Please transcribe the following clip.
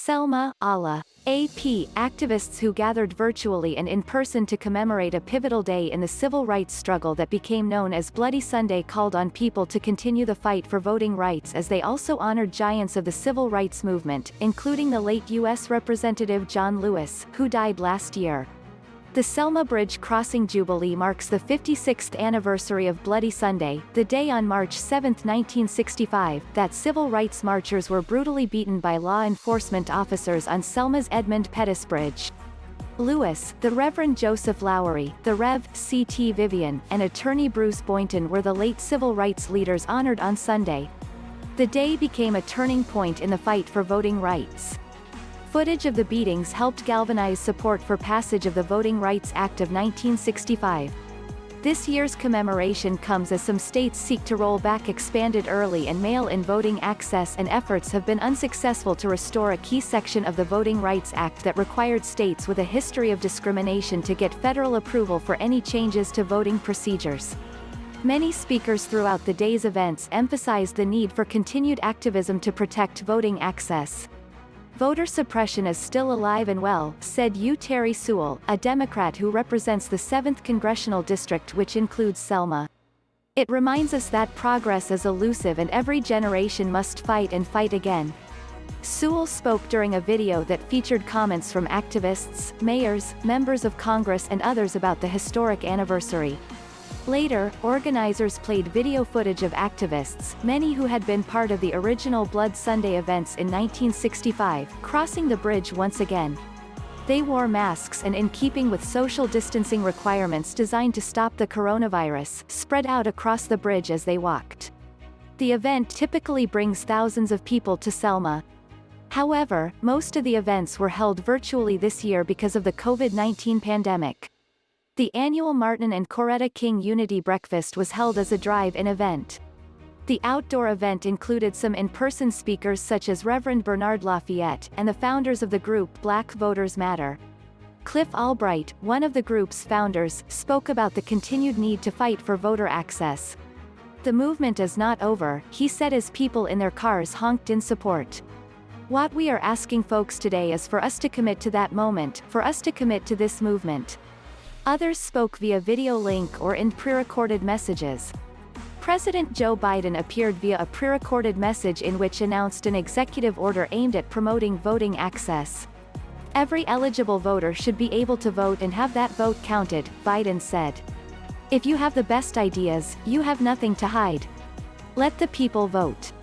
Selma, AP, activists who gathered virtually and in person to commemorate a pivotal day in the civil rights struggle that became known as Bloody Sunday, called on people to continue the fight for voting rights as they also honored giants of the civil rights movement, including the late U.S. Representative John Lewis, who died last year. The Selma Bridge Crossing Jubilee marks the 56th anniversary of Bloody Sunday, the day on March 7, 1965, that civil rights marchers were brutally beaten by law enforcement officers on Selma's Edmund Pettus Bridge. Lewis, the Reverend Joseph Lowery, the Rev. C.T. Vivian, and attorney Bruce Boynton were the late civil rights leaders honored on Sunday. The day became a turning point in the fight for voting rights. Footage of the beatings helped galvanize support for passage of the Voting Rights Act of 1965. This year's commemoration comes as some states seek to roll back expanded early and mail-in voting access, and efforts have been unsuccessful to restore a key section of the Voting Rights Act that required states with a history of discrimination to get federal approval for any changes to voting procedures. Many speakers throughout the day's events emphasized the need for continued activism to protect voting access. "Voter suppression is still alive and well," said Teri Sewell, a Democrat who represents the 7th Congressional District, which includes Selma. "It reminds us that progress is elusive and every generation must fight and fight again." Sewell spoke during a video that featured comments from activists, mayors, members of Congress and others about the historic anniversary. Later, organizers played video footage of activists, many who had been part of the original Blood Sunday events in 1965, crossing the bridge once again. They wore masks and, in keeping with social distancing requirements designed to stop the coronavirus, spread out across the bridge as they walked. The event typically brings thousands of people to Selma. However, most of the events were held virtually this year because of the COVID-19 pandemic. The annual Martin and Coretta King Unity Breakfast was held as a drive-in event. The outdoor event included some in-person speakers such as Reverend Bernard LaFayette, and the founders of the group Black Voters Matter. Cliff Albright, one of the group's founders, spoke about the continued need to fight for voter access. "The movement is not over," he said as people in their cars honked in support. "What we are asking folks today is for us to commit to that moment, for us to commit to this movement." Others spoke via video link or in prerecorded messages. President Joe Biden appeared via a prerecorded message in which announced an executive order aimed at promoting voting access. "Every eligible voter should be able to vote and have that vote counted," Biden said. "If you have the best ideas, you have nothing to hide. Let the people vote."